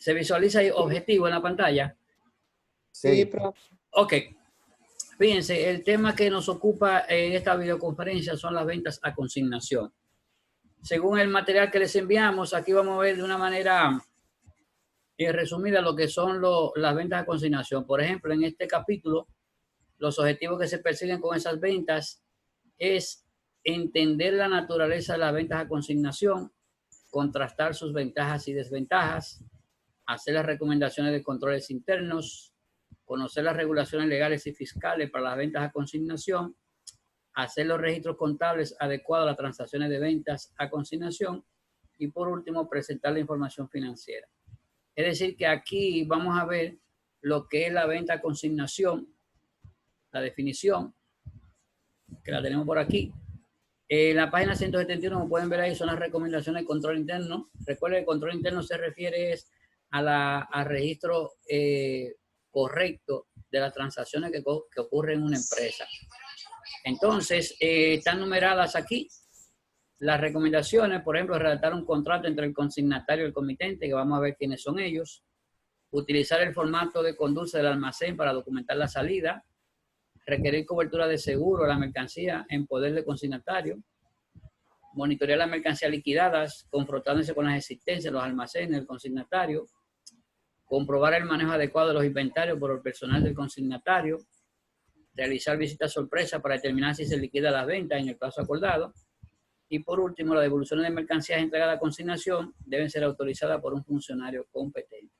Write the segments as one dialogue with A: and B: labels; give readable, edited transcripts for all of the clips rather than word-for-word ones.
A: ¿Se visualiza el objetivo en la pantalla?
B: Sí, profe.
A: Ok. Fíjense, el tema que nos ocupa en esta videoconferencia son las ventas a consignación. Según el material que les enviamos, aquí vamos a ver de una manera resumida lo que son las ventas a consignación. Por ejemplo, en este capítulo, los objetivos que se persiguen con esas ventas es entender la naturaleza de las ventas a consignación, contrastar sus ventajas y desventajas, hacer las recomendaciones de controles internos, conocer las regulaciones legales y fiscales para las ventas a consignación, hacer los registros contables adecuados a las transacciones de ventas a consignación y por último presentar la información financiera. Es decir que aquí vamos a ver lo que es la venta a consignación, la definición, que la tenemos por aquí. En la página 171, como pueden ver ahí, son las recomendaciones de control interno. Recuerden que el control interno se refiere al registro correcto de las transacciones que ocurren en una empresa. Entonces, están numeradas aquí las recomendaciones, por ejemplo, redactar un contrato entre el consignatario y el comitente, que vamos a ver quiénes son ellos. Utilizar el formato de conduce del almacén para documentar la salida. Requerir cobertura de seguro a la mercancía en poder del consignatario. Monitorear las mercancías liquidadas, confrontándose con las existencias de los almacenes del consignatario. Comprobar el manejo adecuado de los inventarios por el personal del consignatario. Realizar visitas sorpresa para determinar si se liquida la venta en el plazo acordado. Y por último, las devoluciones de mercancías entregadas a consignación deben ser autorizadas por un funcionario competente.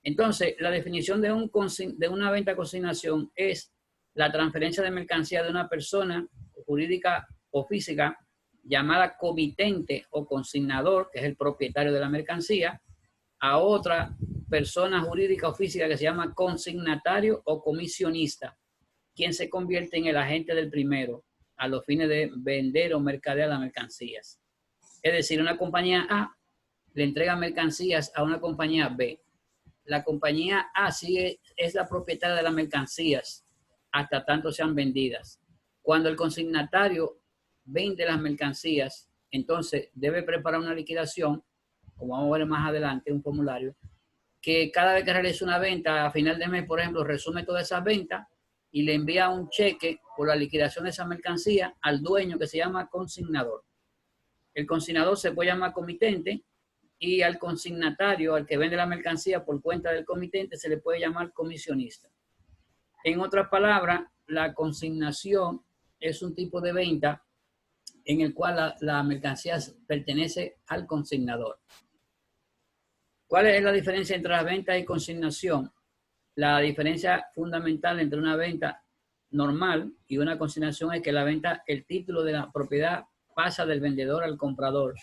A: Entonces, la definición de una venta a consignación es la transferencia de mercancía de una persona jurídica o física llamada comitente o consignador, que es el propietario de la mercancía, a otra persona jurídica o física que se llama consignatario o comisionista, quien se convierte en el agente del primero a los fines de vender o mercadear las mercancías. Es decir, una compañía A le entrega mercancías a una compañía B. La compañía A sí es la propietaria de las mercancías hasta tanto sean vendidas. Cuando el consignatario vende las mercancías, entonces debe preparar una liquidación, como vamos a ver más adelante, un formulario, que cada vez que realice una venta a final de mes, por ejemplo, resume todas esas ventas y le envía un cheque por la liquidación de esa mercancía al dueño, que se llama consignador. El consignador se puede llamar comitente y al consignatario, al que vende la mercancía por cuenta del comitente, se le puede llamar comisionista. En otras palabras, la consignación es un tipo de venta en el cual la mercancía pertenece al consignador. ¿Cuál es la diferencia entre la venta y consignación? La diferencia fundamental entre una venta normal y una consignación es que la venta, el título de la propiedad pasa del vendedor al comprador,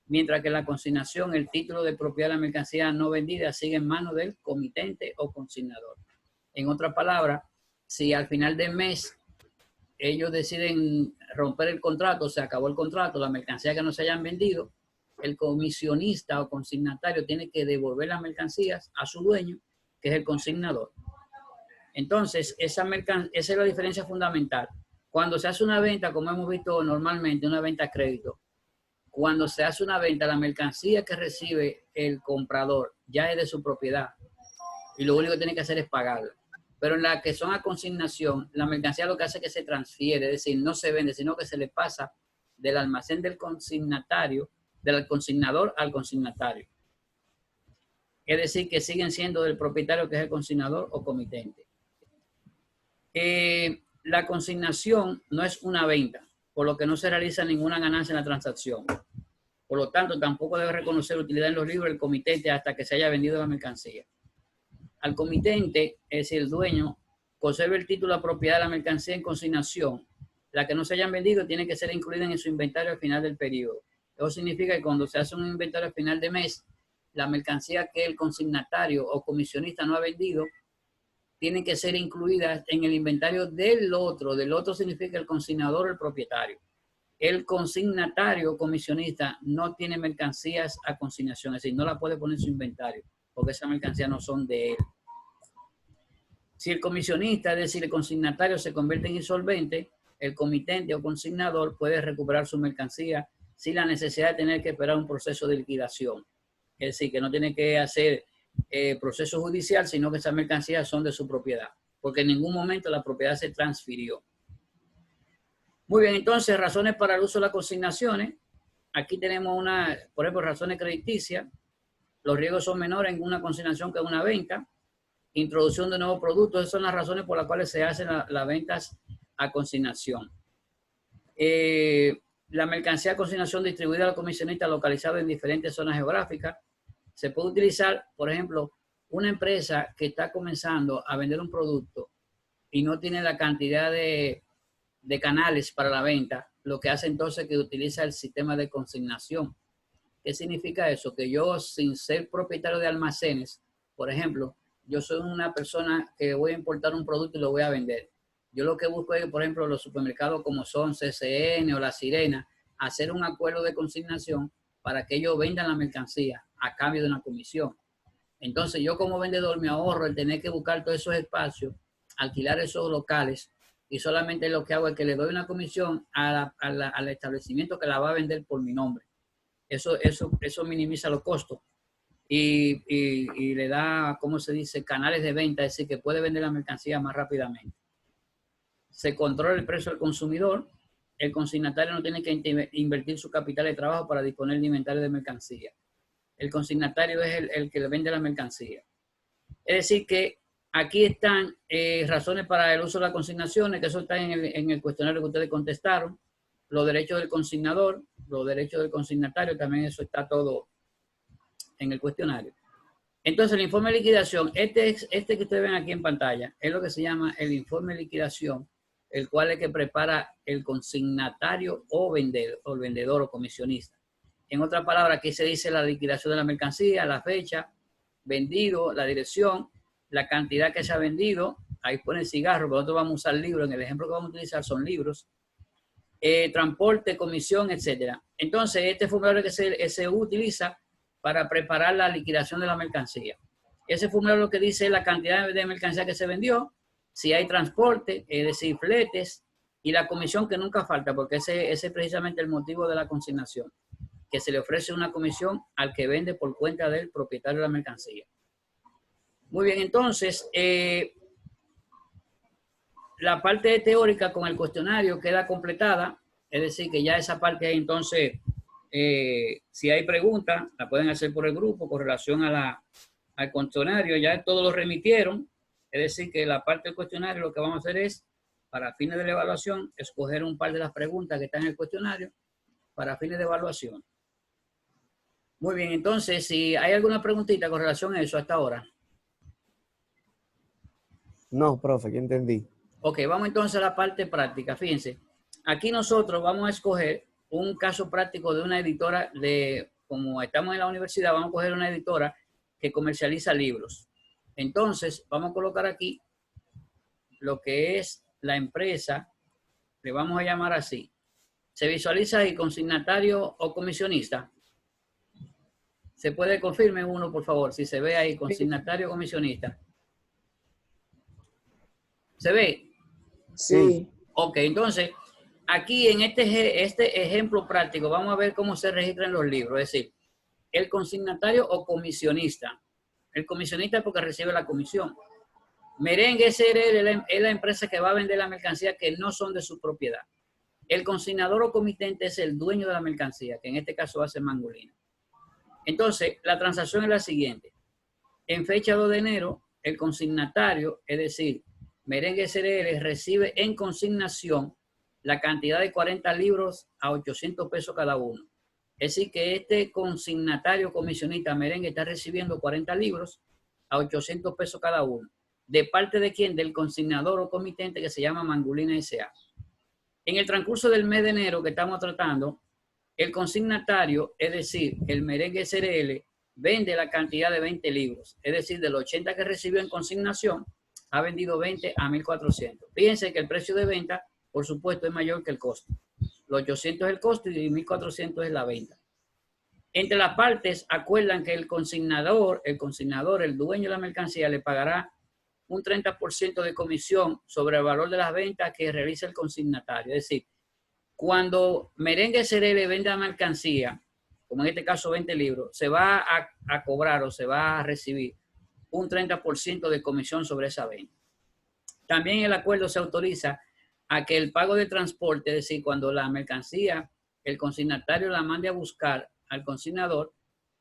A: mientras que la consignación, el título de propiedad de la mercancía no vendida sigue en manos del comitente o consignador. En otras palabras, si al final del mes ellos deciden romper el contrato, se acabó el contrato, la mercancía que no se hayan vendido, el comisionista o consignatario tiene que devolver las mercancías a su dueño, que es el consignador. Entonces, esa es la diferencia fundamental. Cuando se hace una venta, como hemos visto normalmente, una venta a crédito, cuando se hace una venta, la mercancía que recibe el comprador ya es de su propiedad y lo único que tiene que hacer es pagarla. Pero en la que son a consignación, la mercancía lo que hace es que se transfiere, es decir, no se vende, sino que se le pasa del almacén del consignatario, del consignador al consignatario. Es decir, que siguen siendo del propietario, que es el consignador o comitente. La consignación no es una venta, por lo que no se realiza ninguna ganancia en la transacción. Por lo tanto, tampoco debe reconocer utilidad en los libros del comitente hasta que se haya vendido la mercancía. Al comitente, es decir, el dueño, conserva el título de propiedad de la mercancía en consignación. La que no se hayan vendido tiene que ser incluida en su inventario al final del periodo. Eso significa que cuando se hace un inventario al final de mes, la mercancía que el consignatario o comisionista no ha vendido tiene que ser incluida en el inventario del otro. Del otro significa el consignador o el propietario. El consignatario o comisionista no tiene mercancías a consignación, es decir, no la puede poner en su inventario, porque esas mercancías no son de él. Si el comisionista, es decir, el consignatario, se convierte en insolvente, el comitente o consignador puede recuperar su mercancía sin la necesidad de tener que esperar un proceso de liquidación. Es decir, que no tiene que hacer proceso judicial, sino que esas mercancías son de su propiedad, porque en ningún momento la propiedad se transfirió. Muy bien, entonces, razones para el uso de las consignaciones. Aquí tenemos por ejemplo, razones crediticias. Los riesgos son menores en una consignación que en una venta. Introducción de nuevos productos. Esas son las razones por las cuales se hacen las ventas a consignación. La mercancía a consignación distribuida a los comisionistas localizados en diferentes zonas geográficas. Se puede utilizar, por ejemplo, una empresa que está comenzando a vender un producto y no tiene la cantidad de canales para la venta, lo que hace entonces es que utiliza el sistema de consignación. ¿Qué significa eso? Que yo, sin ser propietario de almacenes, por ejemplo, yo soy una persona que voy a importar un producto y lo voy a vender. Yo lo que busco es, por ejemplo, los supermercados como son CCN o La Sirena, hacer un acuerdo de consignación para que ellos vendan la mercancía a cambio de una comisión. Entonces, yo como vendedor me ahorro el tener que buscar todos esos espacios, alquilar esos locales, y solamente lo que hago es que le doy una comisión al establecimiento que la va a vender por mi nombre. Eso minimiza los costos y le da, ¿cómo se dice?, canales de venta, es decir, que puede vender la mercancía más rápidamente. Se controla el precio del consumidor. El consignatario no tiene que invertir su capital de trabajo para disponer de inventario de mercancía. El consignatario es el que le vende la mercancía. Es decir, que aquí están razones para el uso de las consignaciones, que eso está en el cuestionario que ustedes contestaron. Los derechos del consignador, los derechos del consignatario, también eso está todo en el cuestionario. Entonces, el informe de liquidación, este que ustedes ven aquí en pantalla, es lo que se llama el informe de liquidación, el cual es que prepara el consignatario o vendedor o comisionista. En otras palabras, aquí se dice la liquidación de la mercancía, la fecha, vendido, la dirección, la cantidad que se ha vendido. Ahí pone cigarro, pero nosotros vamos a usar libros. En el ejemplo que vamos a utilizar son libros. Transporte, comisión, etcétera. Entonces, este formulario que se utiliza para preparar la liquidación de la mercancía. Ese formulario lo que dice es la cantidad de mercancía que se vendió, si hay transporte, es decir, fletes, y la comisión que nunca falta, porque ese es precisamente el motivo de la consignación, que se le ofrece una comisión al que vende por cuenta del propietario de la mercancía. Muy bien, entonces, la parte teórica con el cuestionario queda completada, es decir, que ya esa parte ahí, entonces, si hay preguntas, la pueden hacer por el grupo con relación al cuestionario. Ya todos lo remitieron, es decir, que la parte del cuestionario lo que vamos a hacer es, para fines de la evaluación, escoger un par de las preguntas que están en el cuestionario para fines de evaluación. Muy bien, entonces, si hay alguna preguntita con relación a eso hasta ahora.
C: No, profe, que entendí.
A: Ok, vamos entonces a la parte práctica. Fíjense, aquí nosotros vamos a escoger un caso práctico de una editora como estamos en la universidad, vamos a coger una editora que comercializa libros. Entonces, vamos a colocar aquí lo que es la empresa, le vamos a llamar así. ¿Se visualiza ahí consignatario o comisionista? ¿Se puede confirmar uno, por favor? Si se ve ahí, consignatario o comisionista. ¿Se ve?
B: Sí.
A: Ok, entonces, aquí en este ejemplo práctico, vamos a ver cómo se registran los libros. Es decir, el consignatario o comisionista. El comisionista es porque recibe la comisión. Merengue SRL es la empresa que va a vender la mercancía que no son de su propiedad. El consignador o comitente es el dueño de la mercancía, que en este caso va a ser Mangolina. Entonces, la transacción es la siguiente. En fecha 2 de enero, el consignatario, es decir, Merengue SRL, recibe en consignación la cantidad de 40 libros a 800 pesos cada uno. Es decir, que este consignatario comisionista Merengue está recibiendo 40 libros a 800 pesos cada uno. ¿De parte de quién? Del consignador o comitente que se llama Mangolina S.A. En el transcurso del mes de enero que estamos tratando, el consignatario, es decir, el Merengue SRL, vende la cantidad de 20 libros. Es decir, de los 80 que recibió en consignación, ha vendido 20 a 1.400. Fíjense que el precio de venta, por supuesto, es mayor que el costo. Los 800 es el costo y 1.400 es la venta. Entre las partes, acuerdan que el consignador, el dueño de la mercancía, le pagará un 30% de comisión sobre el valor de las ventas que realiza el consignatario. Es decir, cuando Merengue SRL venda mercancía, como en este caso 20 libros, se va a cobrar o se va a recibir un 30% de comisión sobre esa venta. También el acuerdo se autoriza a que el pago de transporte, es decir, cuando la mercancía, el consignatario la mande a buscar al consignador,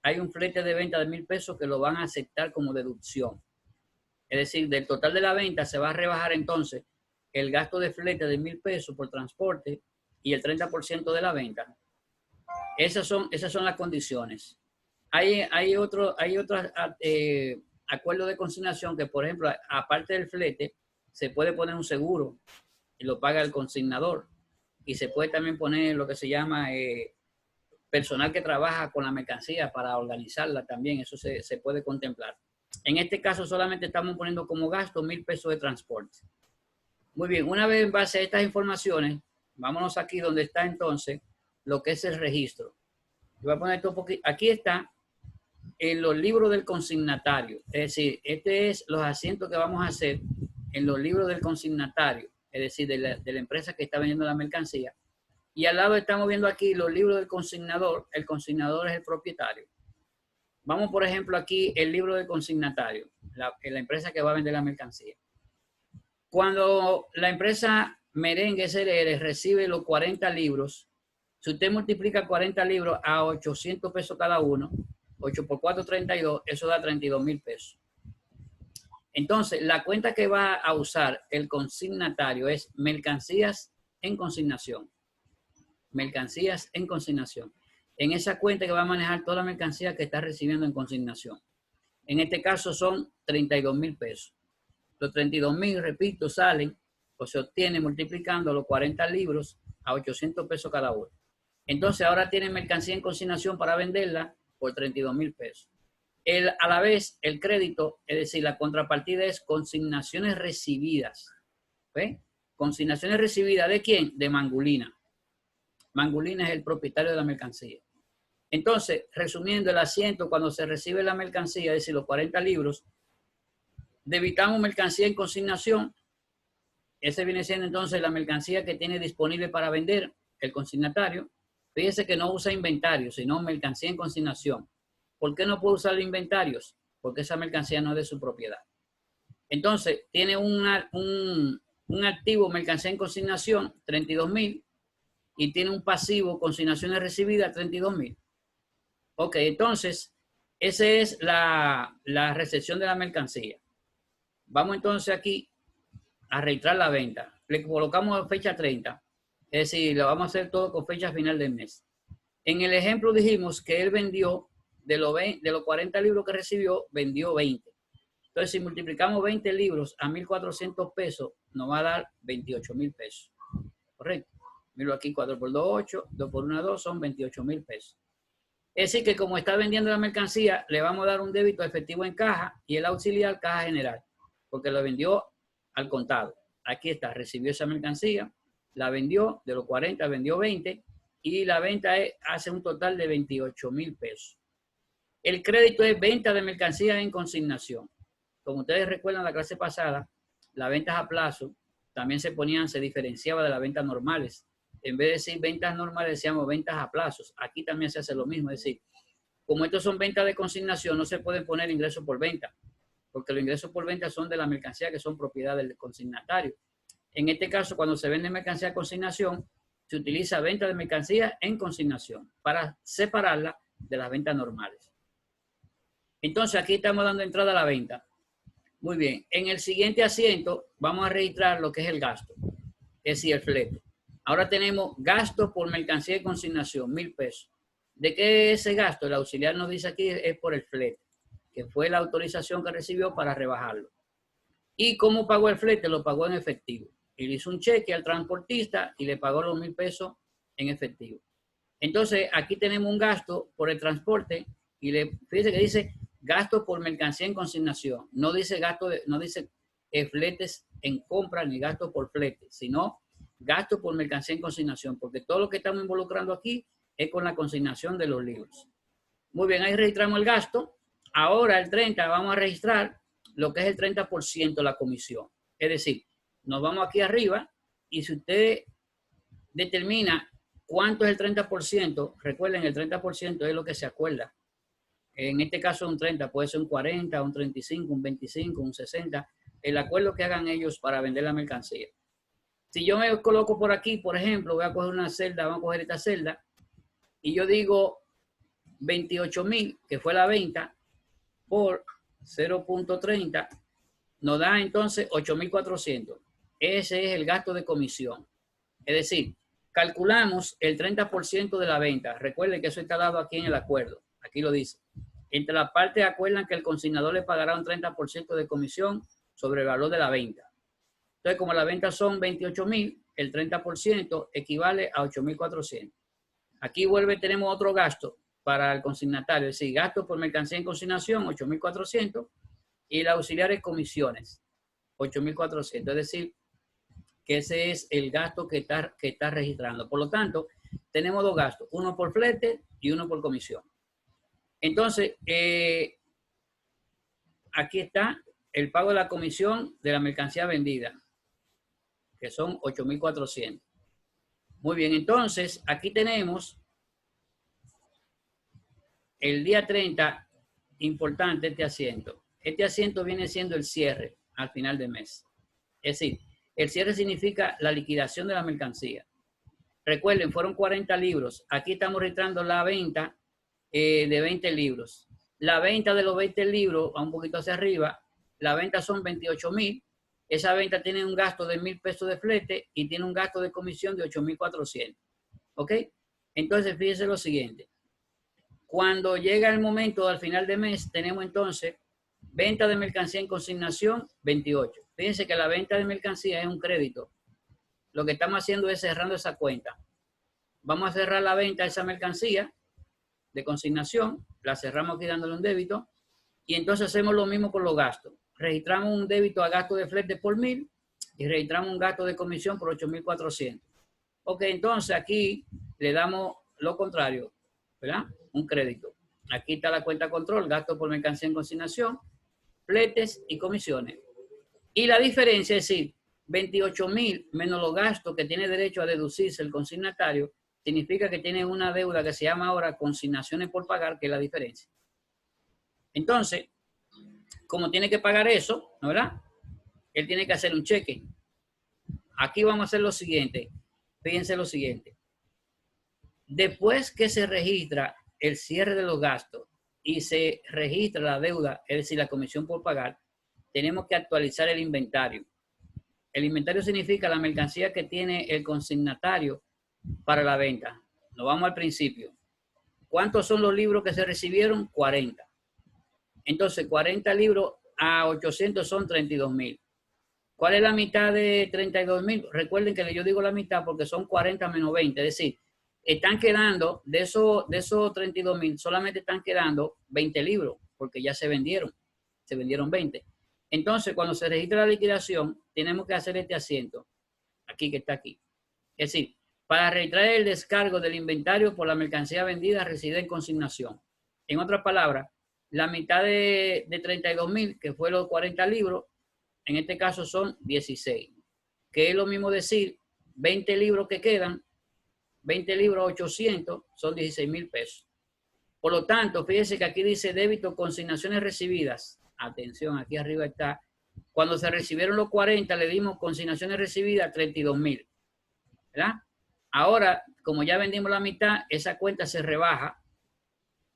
A: hay un flete de venta de 1,000 pesos que lo van a aceptar como deducción. Es decir, del total de la venta se va a rebajar entonces el gasto de flete de 1,000 pesos por transporte y el 30% de la venta. Esas son las condiciones. Hay otros acuerdos de consignación que, por ejemplo, aparte del flete, se puede poner un seguro y lo paga el consignador. Y se puede también poner lo que se llama personal que trabaja con la mercancía para organizarla también. Eso se puede contemplar. En este caso solamente estamos poniendo como gasto 1,000 pesos de transporte. Muy bien, una vez en base a estas informaciones, vámonos aquí donde está entonces lo que es el registro. Yo voy a poner esto un poquito. Aquí está en los libros del consignatario. Es decir, este es los asientos que vamos a hacer en los libros del consignatario, es decir, de la empresa que está vendiendo la mercancía. Y al lado estamos viendo aquí los libros del consignador. El consignador es el propietario. Vamos, por ejemplo, aquí el libro del consignatario, la empresa que va a vender la mercancía. Cuando la empresa Merengue SRL recibe los 40 libros, si usted multiplica 40 libros a 800 pesos cada uno, 8 por 4, 32, eso da 32,000 pesos. Entonces, la cuenta que va a usar el consignatario es mercancías en consignación. Mercancías en consignación. En esa cuenta que va a manejar toda la mercancía que está recibiendo en consignación. En este caso son 32,000 pesos. Los 32,000, repito, salen o se obtienen multiplicando los 40 libros a 800 pesos cada uno. Entonces, ahora tienen mercancía en consignación para venderla por 32,000 pesos. A la vez, el crédito, es decir, la contrapartida es consignaciones recibidas. ¿Ve? Consignaciones recibidas ¿de quién? De Mangulina. Mangulina es el propietario de la mercancía. Entonces, resumiendo, el asiento, cuando se recibe la mercancía, es decir, los 40 libros, debitamos mercancía en consignación. Ese viene siendo entonces la mercancía que tiene disponible para vender el consignatario. Fíjese que no usa inventario, sino mercancía en consignación. ¿Por qué no puede usar inventarios? Porque esa mercancía no es de su propiedad. Entonces, tiene un activo, mercancía en consignación, 32,000, y tiene un pasivo, consignaciones recibidas, 32,000. Ok, entonces, esa es la recepción de la mercancía. Vamos entonces aquí a registrar la venta. Le colocamos fecha 30, es decir, lo vamos a hacer todo con fecha final del mes. En el ejemplo dijimos que él vendió, de los 40 libros que recibió, vendió 20. Entonces, si multiplicamos 20 libros a 1,400 pesos, nos va a dar 28,000 pesos. ¿Correcto? Miro aquí, 4 por 2, 8, 2 por 1, 2, son 28,000 pesos. Es decir, que como está vendiendo la mercancía, le vamos a dar un débito efectivo en caja y el auxiliar caja general, porque lo vendió al contado. Aquí está, recibió esa mercancía, la vendió, de los 40 vendió 20 y la venta hace un total de 28,000 pesos. El crédito es venta de mercancía en consignación. Como ustedes recuerdan la clase pasada, las ventas a plazo también se diferenciaba de las ventas normales. En vez de decir ventas normales, decíamos ventas a plazos. Aquí también se hace lo mismo. Es decir, como estos son ventas de consignación, no se pueden poner ingresos por venta, porque los ingresos por venta son de la mercancía que son propiedad del consignatario. En este caso, cuando se vende mercancía a consignación, se utiliza venta de mercancía en consignación para separarla de las ventas normales. Entonces, aquí estamos dando entrada a la venta. Muy bien. En el siguiente asiento vamos a registrar lo que es el gasto, es decir, el flete. Ahora tenemos gasto por mercancía de consignación, 1,000 pesos. ¿De qué es ese gasto? El auxiliar nos dice aquí es por el flete, que fue la autorización que recibió para rebajarlo. ¿Y cómo pagó el flete? Lo pagó en efectivo. Y le hizo un cheque al transportista y le pagó los 1,000 pesos en efectivo. Entonces, aquí tenemos un gasto por el transporte y fíjese que dice gasto por mercancía en consignación. No dice fletes en compra ni gasto por flete, sino gasto por mercancía en consignación, porque todo lo que estamos involucrando aquí es con la consignación de los libros. Muy bien, ahí registramos el gasto. Ahora el 30 vamos a registrar lo que es el 30% de la comisión. Es decir, nos vamos aquí arriba y si usted determina cuánto es el 30%, recuerden, el 30% es lo que se acuerda En este caso un 30, puede ser un 40, un 35, un 25, un 60, el acuerdo que hagan ellos para vender la mercancía. Si yo me coloco por aquí, por ejemplo, voy a coger una celda, vamos a coger esta celda, y yo digo 28,000, que fue la venta, por 0.30, nos da entonces 8,400. Ese es el gasto de comisión. Es decir, calculamos el 30% de la venta. Recuerden que eso está dado aquí en el acuerdo. Aquí lo dice. Entre las partes acuerdan que el consignador le pagará un 30% de comisión sobre el valor de la venta. Entonces, como las ventas son 28,000, el 30% equivale a 8,400. Aquí tenemos otro gasto para el consignatario, es decir, gasto por mercancía en consignación, 8,400, y el auxiliar es comisiones, 8,400. Es decir, que ese es el gasto que está registrando. Por lo tanto, tenemos dos gastos, uno por flete y uno por comisión. Entonces, aquí está el pago de la comisión de la mercancía vendida, que son 8,400. Muy bien, entonces, aquí tenemos el día 30, importante este asiento. Este asiento viene siendo el cierre al final del mes. Es decir, el cierre significa la liquidación de la mercancía. Recuerden, fueron 40 libros. Aquí estamos registrando la venta de 20 libros. La venta de los 20 libros, va un poquito hacia arriba, la venta son 28,000. Esa venta tiene un gasto de 1,000 pesos de flete y tiene un gasto de comisión de 8,400. ¿Ok? Entonces, fíjense lo siguiente. Cuando llega el momento al final de mes, tenemos entonces venta de mercancía en consignación, 28. Fíjense que la venta de mercancía es un crédito. Lo que estamos haciendo es cerrando esa cuenta. Vamos a cerrar la venta de esa mercancía de consignación, la cerramos aquí dándole un débito, y entonces hacemos lo mismo con los gastos. Registramos un débito a gasto de flete por 1,000 y registramos un gasto de comisión por 8,400. Ok, entonces aquí le damos lo contrario, ¿verdad? Un crédito. Aquí está la cuenta control, gasto por mercancía en consignación, fletes y comisiones. Y la diferencia es decir, 28,000 menos los gastos que tiene derecho a deducirse el consignatario, significa que tiene una deuda que se llama ahora consignaciones por pagar, que es la diferencia. Entonces, como tiene que pagar eso, ¿no verdad? Él tiene que hacer un cheque. Aquí vamos a hacer lo siguiente. Fíjense lo siguiente. Después que se registra el cierre de los gastos y se registra la deuda, es decir, la comisión por pagar, tenemos que actualizar el inventario. El inventario significa la mercancía que tiene el consignatario para la venta. Nos vamos al principio. ¿Cuántos son los libros que se recibieron? 40. Entonces, 40 libros a 800 son 32,000. ¿Cuál es la mitad de 32,000? Recuerden que yo digo la mitad porque son 40 menos 20. Es decir, están quedando, de esos 32,000, solamente están quedando 20 libros porque ya se vendieron 20. Entonces, cuando se registra la liquidación, tenemos que hacer este asiento, aquí que está aquí. Es decir, para registrar el descargo del inventario por la mercancía vendida reside en consignación. En otras palabras, la mitad de 32,000, que fue los 40 libros, en este caso son 16. Que es lo mismo decir, 20 libros que quedan, 20 libros a 800, son 16,000 pesos. Por lo tanto, fíjense que aquí dice débito consignaciones recibidas. Atención, aquí arriba está. Cuando se recibieron los 40, le dimos consignaciones recibidas 32,000. ¿Verdad? Ahora, como ya vendimos la mitad, esa cuenta se rebaja.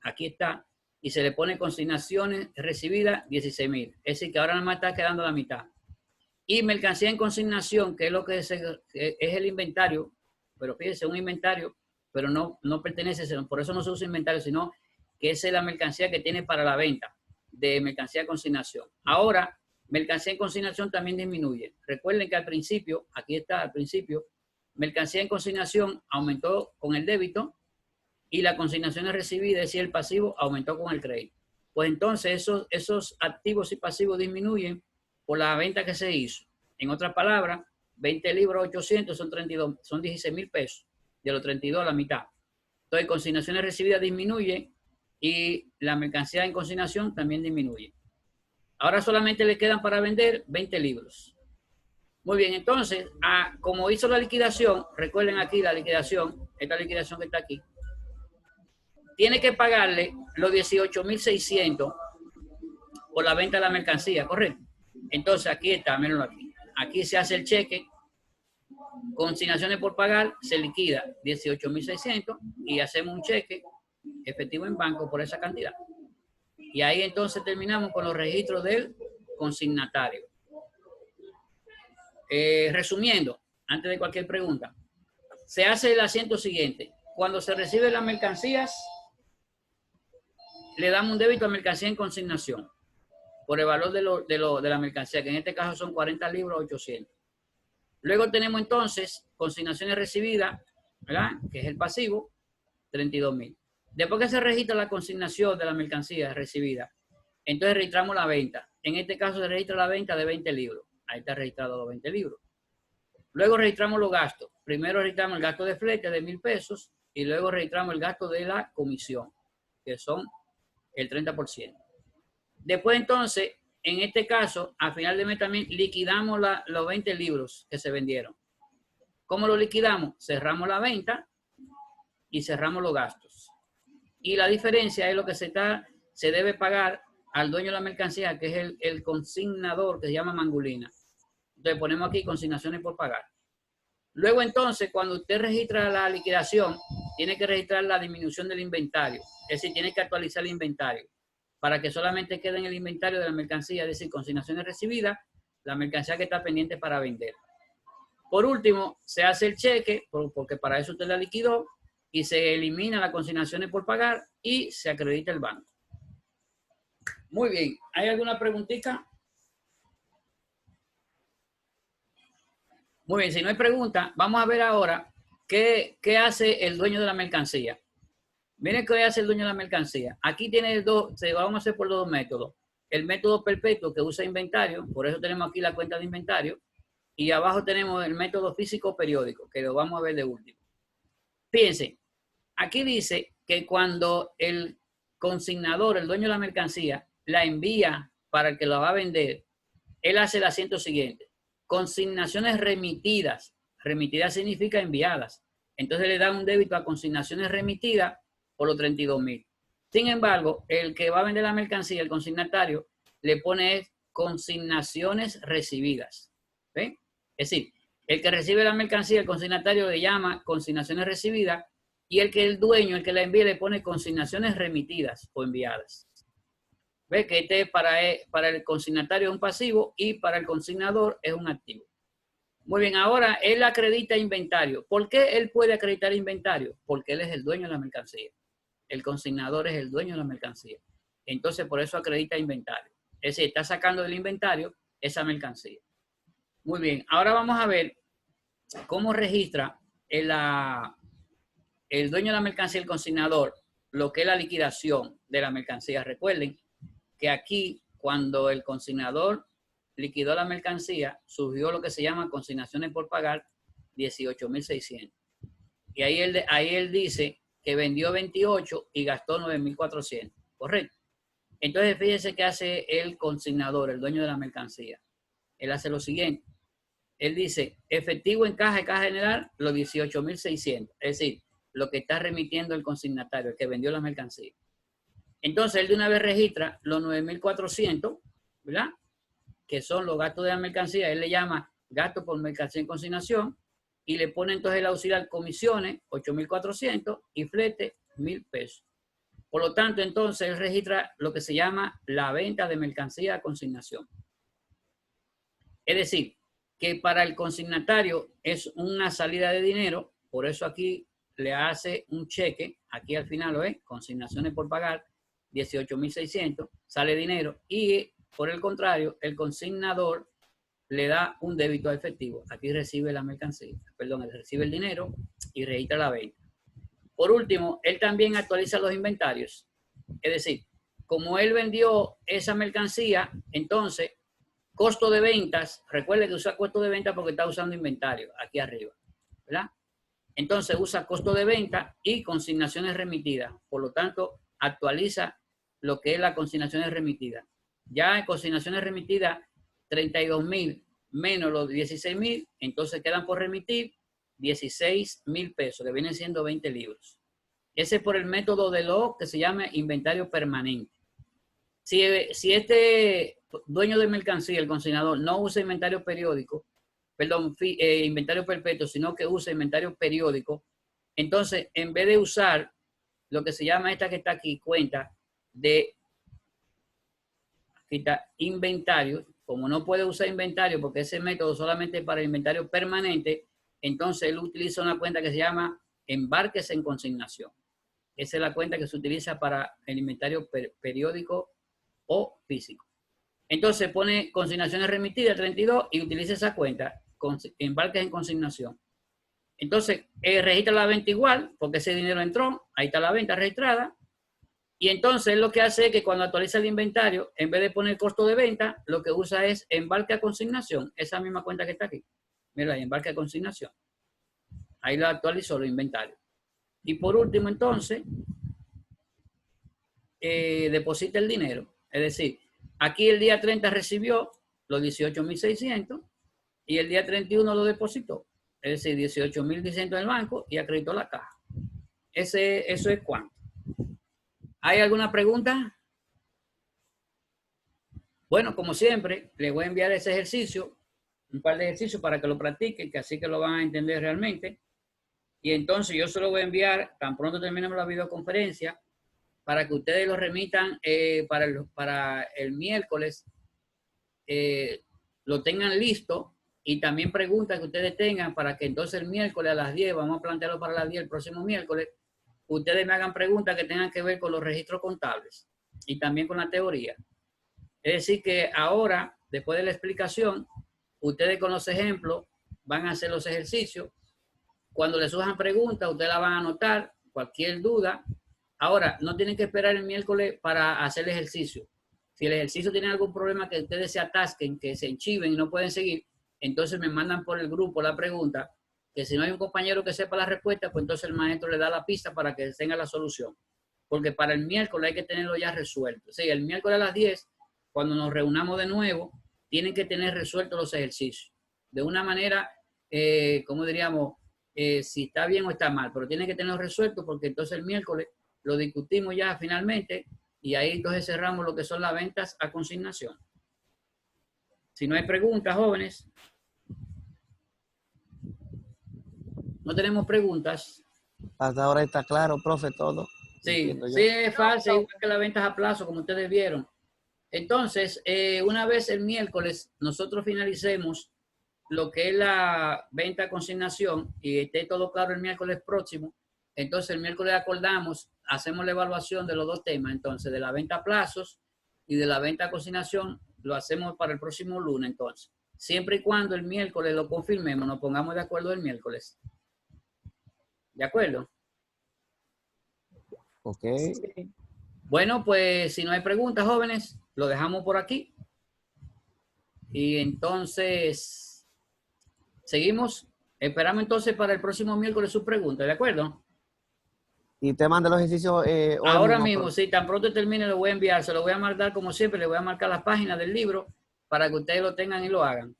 A: Aquí está. Y se le pone consignaciones recibidas 16,000. Es decir, que ahora nada más está quedando la mitad. Y mercancía en consignación, que es lo que es el inventario. Pero fíjense, un inventario, pero no pertenece, por eso no se usa inventario, sino que esa es la mercancía que tiene para la venta de mercancía en consignación. Ahora, mercancía en consignación también disminuye. Recuerden que al principio, aquí está al principio, mercancía en consignación aumentó con el débito y la consignación recibida, es decir, el pasivo, aumentó con el crédito. Pues entonces esos activos y pasivos disminuyen por la venta que se hizo. En otras palabras, 20 libros 800 son 16,000 pesos. De los 32 la mitad. Entonces, consignaciones recibidas disminuye y la mercancía en consignación también disminuye. Ahora solamente le quedan para vender 20 libros. Muy bien, entonces, como hizo la liquidación, recuerden aquí la liquidación, esta liquidación que está aquí, tiene que pagarle los 18.600 por la venta de la mercancía, ¿correcto? Entonces aquí está, mírenlo aquí. Aquí se hace el cheque, consignaciones por pagar, se liquida 18.600 y hacemos un cheque efectivo en banco por esa cantidad. Y ahí entonces terminamos con los registros del consignatario. Resumiendo, antes de cualquier pregunta, se hace el asiento siguiente. Cuando se reciben las mercancías, le damos un débito a mercancía en consignación por el valor de la mercancía, que en este caso son 40 libras 800. Luego tenemos entonces consignaciones recibidas, ¿verdad? Que es el pasivo, 32.000. Después que se registra la consignación de la mercancía recibida, entonces registramos la venta. En este caso se registra la venta de 20 libros. Ahí está registrado los 20 libros. Luego registramos los gastos. Primero registramos el gasto de flete de 1.000 pesos y luego registramos el gasto de la comisión, que son el 30%. Después entonces, en este caso, a final de mes también liquidamos los 20 libros que se vendieron. ¿Cómo lo liquidamos? Cerramos la venta y cerramos los gastos. Y la diferencia es lo que se debe pagar al dueño de la mercancía, que es el consignador, que se llama mangulina. Entonces ponemos aquí consignaciones por pagar. Luego entonces, cuando usted registra la liquidación, tiene que registrar la disminución del inventario. Es decir, tiene que actualizar el inventario para que solamente quede en el inventario de la mercancía, es decir, consignaciones recibidas, la mercancía que está pendiente para vender. Por último, se hace el cheque, porque para eso usted la liquidó, y se elimina las consignaciones por pagar y se acredita el banco. Muy bien. ¿Hay alguna preguntita? Muy bien. Si no hay pregunta, vamos a ver ahora qué hace el dueño de la mercancía. Miren qué hace el dueño de la mercancía. Aquí tiene vamos a hacer por dos métodos. El método perpetuo que usa inventario, por eso tenemos aquí la cuenta de inventario, y abajo tenemos el método físico periódico, que lo vamos a ver de último. Fíjense, aquí dice que cuando el consignador, el dueño de la mercancía, la envía para el que la va a vender, él hace el asiento siguiente. Consignaciones remitidas. Remitidas significa enviadas. Entonces le da un débito a consignaciones remitidas por los 32.000. Sin embargo, el que va a vender la mercancía, el consignatario, le pone consignaciones recibidas. ¿Ven? Es decir, el que recibe la mercancía, el consignatario le llama consignaciones recibidas y el dueño, el que la envía, le pone consignaciones remitidas o enviadas. ¿Ve? Que este para el consignatario es un pasivo y para el consignador es un activo. Muy bien, ahora él acredita inventario. ¿Por qué él puede acreditar inventario? Porque él es el dueño de la mercancía. El consignador es el dueño de la mercancía. Entonces, por eso acredita inventario. Es decir, está sacando del inventario esa mercancía. Muy bien, ahora vamos a ver cómo registra el dueño de la mercancía, el consignador, lo que es la liquidación de la mercancía. Recuerden que aquí, cuando el consignador liquidó la mercancía, surgió lo que se llama consignaciones por pagar, 18.600. Y ahí él dice que vendió 28 y gastó 9.400. ¿Correcto? Entonces, fíjense qué hace el consignador, el dueño de la mercancía. Él hace lo siguiente. Él dice, efectivo en caja general, los 18.600. Es decir, lo que está remitiendo el consignatario, el que vendió la mercancía. Entonces, él de una vez registra los 9.400, ¿verdad? Que son los gastos de la mercancía. Él le llama gasto por mercancía en consignación y le pone entonces el auxiliar comisiones, 8.400 y flete, 1.000 pesos. Por lo tanto, entonces, él registra lo que se llama la venta de mercancía a consignación. Es decir, que para el consignatario es una salida de dinero, por eso aquí le hace un cheque, aquí al final lo es, consignaciones por pagar, 18.600, sale dinero, y por el contrario, el consignador le da un débito a efectivo. Aquí recibe la mercancía, perdón, él recibe el dinero y registra la venta. Por último, él también actualiza los inventarios. Es decir, como él vendió esa mercancía, entonces, costo de ventas, recuerde que usa costo de venta porque está usando inventario, aquí arriba, ¿verdad? Entonces usa costo de venta y consignaciones remitidas. Por lo tanto, actualiza lo que es las consignaciones remitidas. Ya en consignaciones remitidas, 32.000 menos los 16.000, entonces quedan por remitir 16.000 pesos, que vienen siendo 20 libros. Ese es por el método de lo que se llama inventario permanente. Si este dueño de mercancía, el consignador, no usa inventario periódico, perdón, inventario perpetuo, sino que usa inventario periódico, entonces, en vez de usar lo que se llama esta que está aquí, cuenta de inventario, como no puede usar inventario porque ese método solamente para el inventario permanente, entonces él utiliza una cuenta que se llama embarques en consignación. Esa es la cuenta que se utiliza para el inventario periódico o físico. Entonces pone consignaciones remitidas 32 y utiliza esa cuenta, embarques en consignación. Entonces registra la venta igual, porque ese dinero entró, ahí está la venta registrada. Y entonces lo que hace es que cuando actualiza el inventario, en vez de poner costo de venta, lo que usa es embarque a consignación, esa misma cuenta que está aquí. Mira ahí, embarque a consignación. Ahí lo actualizó los inventarios. Y por último, entonces, deposita el dinero. Es decir, aquí el día 30 recibió los 18.600 y el día 31 lo depositó. Es decir, 18.600 en el banco y acreditó la caja. Eso es cuánto. ¿Hay alguna pregunta? Bueno, como siempre, les voy a enviar ese ejercicio, un par de ejercicios para que lo practiquen, que así que lo van a entender realmente. Y entonces yo se lo voy a enviar, tan pronto terminemos la videoconferencia, para que ustedes lo remitan para el miércoles, lo tengan listo, y también preguntas que ustedes tengan para que entonces el miércoles a las 10, vamos a plantearlo para las 10 el próximo miércoles, ustedes me hagan preguntas que tengan que ver con los registros contables y también con la teoría. Es decir que ahora, después de la explicación, ustedes con los ejemplos van a hacer los ejercicios. Cuando les surjan preguntas, ustedes la van a anotar, cualquier duda. Ahora, no tienen que esperar el miércoles para hacer el ejercicio. Si el ejercicio tiene algún problema que ustedes se atasquen, que se enchiven y no pueden seguir, entonces me mandan por el grupo la pregunta, que si no hay un compañero que sepa la respuesta, pues entonces el maestro le da la pista para que tenga la solución. Porque para el miércoles hay que tenerlo ya resuelto. O sea, el miércoles a las 10, cuando nos reunamos de nuevo, tienen que tener resueltos los ejercicios. De una manera, como diríamos, si está bien o está mal, pero tienen que tenerlo resuelto porque entonces el miércoles lo discutimos ya finalmente y ahí entonces cerramos lo que son las ventas a consignación. Si no hay preguntas, jóvenes. No tenemos preguntas.
C: Hasta ahora está claro, profe, todo.
A: Sí, sí es fácil, igual que las ventas a plazo, como ustedes vieron. Entonces, una vez el miércoles nosotros finalicemos lo que es la venta a consignación y esté todo claro el miércoles próximo, entonces el miércoles acordamos, hacemos la evaluación de los dos temas, entonces de la venta a plazos y de la venta a consignación, lo hacemos para el próximo lunes entonces. Siempre y cuando el miércoles lo confirmemos, nos pongamos de acuerdo el miércoles. ¿De acuerdo?
C: Ok.
B: Sí.
A: Bueno, pues si no hay preguntas, jóvenes, lo dejamos por aquí. Y entonces, seguimos. Esperamos entonces para el próximo miércoles sus preguntas, ¿de acuerdo?
C: Y te manda los ejercicios hoy
A: Ahora mismo,
C: profe.
A: si tan pronto termine, lo voy a enviar. Se lo voy a marcar como siempre, le voy a marcar las páginas del libro para que ustedes lo tengan y lo hagan.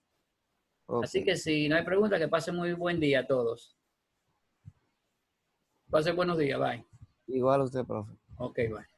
C: Okay.
A: Así que si no hay preguntas, que pasen muy buen día a todos. Pasen buenos días, bye.
C: Igual usted, profe.
A: Ok, bye.